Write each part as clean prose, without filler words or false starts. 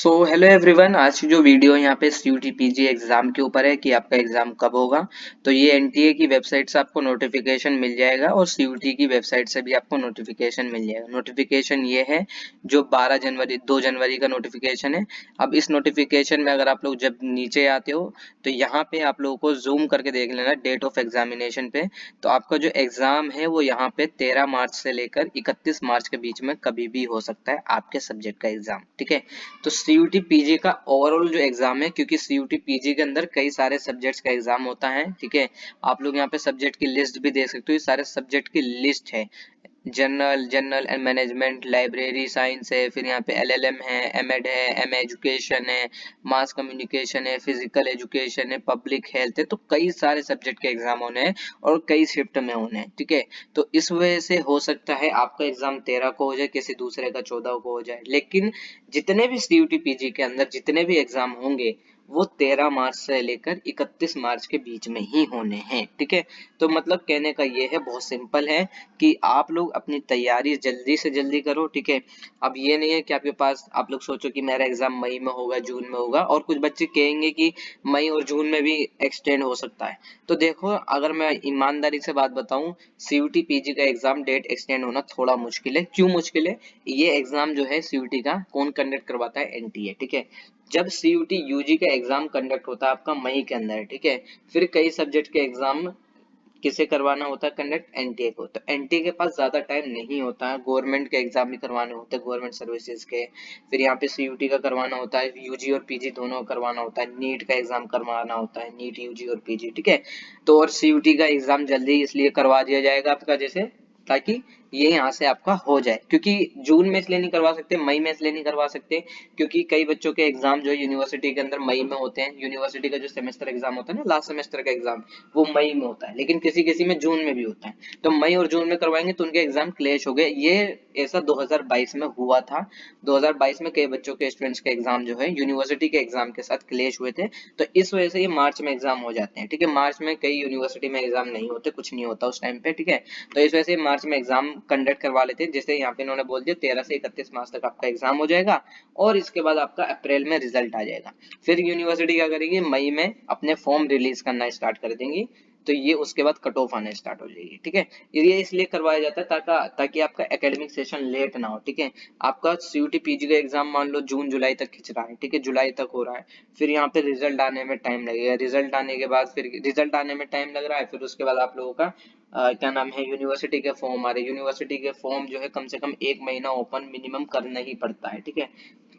So hello everyone, आज की जो वीडियो है यहाँ पे सीयूटी पीजी एग्जाम के ऊपर है कि आपका एग्जाम कब होगा। तो ये एनटीए की वेबसाइट से आपको नोटिफिकेशन मिल जाएगा और सीयूटी की वेबसाइट से भी आपको नोटिफिकेशन मिल जाएगा। नोटिफिकेशन ये है जो 12 जनवरी 2 जनवरी का नोटिफिकेशन है। अब इस नोटिफिकेशन में अगर आप लोग जब नीचे आते हो तो यहाँ पे आप लोगों को जूम करके देख लेना डेट ऑफ एग्जामिनेशन पे। तो आपका जो एग्जाम है वो यहाँ पे 13 मार्च से लेकर 31 मार्च के बीच में कभी भी हो सकता है आपके सब्जेक्ट का एग्जाम। ठीक है, तो सीयूटी पीजी का ओवरऑल जो एग्जाम है, क्योंकि सीयूटी पीजी के अंदर कई सारे सब्जेक्ट्स का एग्जाम होता है। ठीक है, आप लोग यहाँ पे सब्जेक्ट की लिस्ट भी देख सकते हो, ये सारे सब्जेक्ट की लिस्ट है। General and management, library science है, फिर यहाँ पे एलएलएम है, एमएड है, एमए एजुकेशन है, मास कम्युनिकेशन है, फिजिकल एजुकेशन है, पब्लिक हेल्थ है। तो कई सारे सब्जेक्ट के एग्जाम होने हैं और कई शिफ्ट में होने हैं। ठीक है, तो इस वजह से हो सकता है आपका एग्जाम 13 को हो जाए, किसी दूसरे का 14 को हो जाए, लेकिन जितने भी सीयूटी पीजी के अंदर जितने भी एग्जाम होंगे वो 13 मार्च से लेकर 31 मार्च के बीच में ही होने हैं। ठीक है, तो मतलब कहने का ये है, बहुत सिंपल है कि आप लोग अपनी तैयारी जल्दी से जल्दी करो। ठीक है, अब ये नहीं है कि आपके पास आप लोग सोचो कि मेरा एग्जाम मई में होगा, जून में होगा, और कुछ बच्चे कहेंगे कि मई और जून में भी एक्सटेंड हो सकता है। तो देखो, अगर मैं ईमानदारी से बात बताऊं, सीयूटी पीजी का एग्जाम डेट एक्सटेंड होना थोड़ा मुश्किल है। क्यों मुश्किल है? ये एग्जाम जो है सीयूटी का कौन कंडक्ट करवाता है? एनटीए। ठीक है, जब सीयूटी यूजी का एग्जाम कंडक्ट होता है आपका मई के अंदर। ठीक है, फिर कई सब्जेक्ट के एग्जाम किसे करवाना होता है कंडक्ट? एनटीए को। तो एनटीए के पास ज्यादा टाइम नहीं होता है, गवर्नमेंट के एग्जाम भी करवाने होते हैं, गवर्नमेंट सर्विसेज के। फिर यहाँ पे सीयूटी का करवाना होता है, यूजी और पीजी दोनों का करवाना होता है, नीट का एग्जाम करवाना होता है, नीट यूजी और पीजी। ठीक है, तो और सीयूटी का एग्जाम जल्दी इसलिए करवा दिया जाएगा आपका, जैसे ताकि ये यहाँ से आपका हो जाए। क्योंकि जून में इसलिए नहीं करवा सकते, मई में इसलिए नहीं करवा सकते, क्योंकि कई बच्चों के एग्जाम जो है यूनिवर्सिटी के अंदर मई में होते हैं। यूनिवर्सिटी का जो सेमेस्टर एग्जाम होता है ना, लास्ट सेमेस्टर का एग्जाम, वो मई में होता है, लेकिन किसी किसी में जून में भी होता है। तो मई और जून में करवाएंगे तो उनके एग्जाम क्लैश हो गए। ये ऐसा 2022 में हुआ था। 2022 में कई बच्चों के स्टूडेंट्स के एग्जाम जो है यूनिवर्सिटी के एग्जाम के साथ क्लैश हुए थे। तो इस वजह से ये मार्च में एग्जाम हो जाते हैं। ठीक है, मार्च में कई यूनिवर्सिटी में एग्जाम नहीं होते, कुछ नहीं होता उस टाइम पे। ठीक है, तो इस वजह से मार्च में एग्जाम कंडक्ट करवा लेते हैं। जैसे यहाँ पे इन्होंने बोल दिया 13 से 31 मार्च तक आपका एग्जाम हो जाएगा और इसके बाद आपका अप्रैल में रिजल्ट आ जाएगा। फिर यूनिवर्सिटी क्या करेगी? मई में अपने फॉर्म रिलीज करना स्टार्ट कर देंगी। तो ये उसके बाद कट ऑफ आना स्टार्ट हो जाएगी। ठीक है, ये इसलिए करवाया जाता है ताकि आपका एकेडमिक सेशन लेट ना हो। ठीक है, आपका सीयूटी पीजी का एग्जाम मान लो जून जुलाई तक खिंच रहा है। ठीक है, जुलाई तक हो रहा है, फिर यहाँ पे रिजल्ट आने में टाइम लगेगा, रिजल्ट आने के बाद फिर रिजल्ट आने में टाइम लग रहा है, फिर उसके बाद आप लोगों का क्या नाम है, यूनिवर्सिटी के फॉर्म आ रहे। यूनिवर्सिटी के फॉर्म जो है कम से कम 1 महीना ओपन मिनिमम करना ही पड़ता है। ठीक है,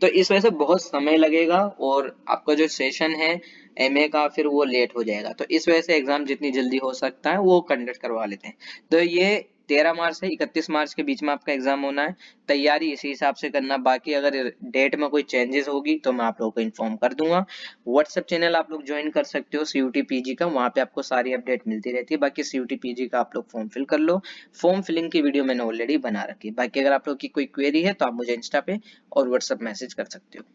तो इस वजह से बहुत समय लगेगा और आपका जो सेशन है एमए का फिर वो लेट हो जाएगा। तो इस वजह से एग्जाम जितनी जल्दी हो सकता है वो कंडक्ट करवा लेते हैं। तो ये 13 मार्च से 31 मार्च के बीच में आपका एग्जाम होना है। तैयारी इसी हिसाब से करना। बाकी अगर डेट में कोई चेंजेस होगी तो मैं आप लोगों को इन्फॉर्म कर दूंगा। व्हाट्सएप चैनल आप लोग ज्वाइन कर सकते हो सीयूटी पीजी का, वहां पे आपको सारी अपडेट मिलती रहती है। बाकी सीयूटी पीजी का आप लोग फॉर्म फिल कर लो। फॉर्म फिलिंग की वीडियो मैंने ऑलरेडी बना रखी है। बाकी अगर आप लोग की कोई क्वेरी है तो आप मुझे इंस्टा पे और व्हाट्सएप मैसेज कर सकते हो।